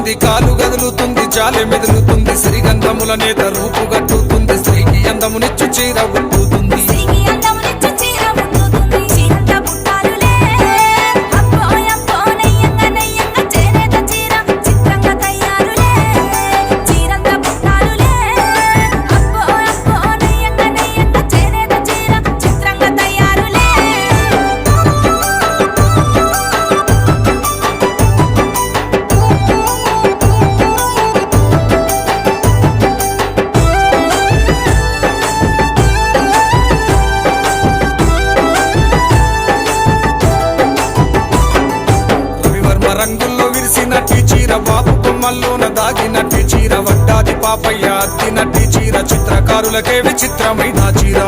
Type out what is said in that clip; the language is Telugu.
మెరుస్తుంది కాలు గదులుతుంది జాలె మెదులుతుంది శ్రీగంధముల నేత రూపుగట్టుతుంది స్త్రీకి అందమునిచ్చు చీర ఉట్టుతుంది రంగుల్లో విరిసినట్టి చీర బాపు కొమ్మల్లోన దాగినట్టి చీర వడ్డాది పాపయ్య అద్దినట్టి చీర చిత్రకారులకే విచిత్రమైన చీర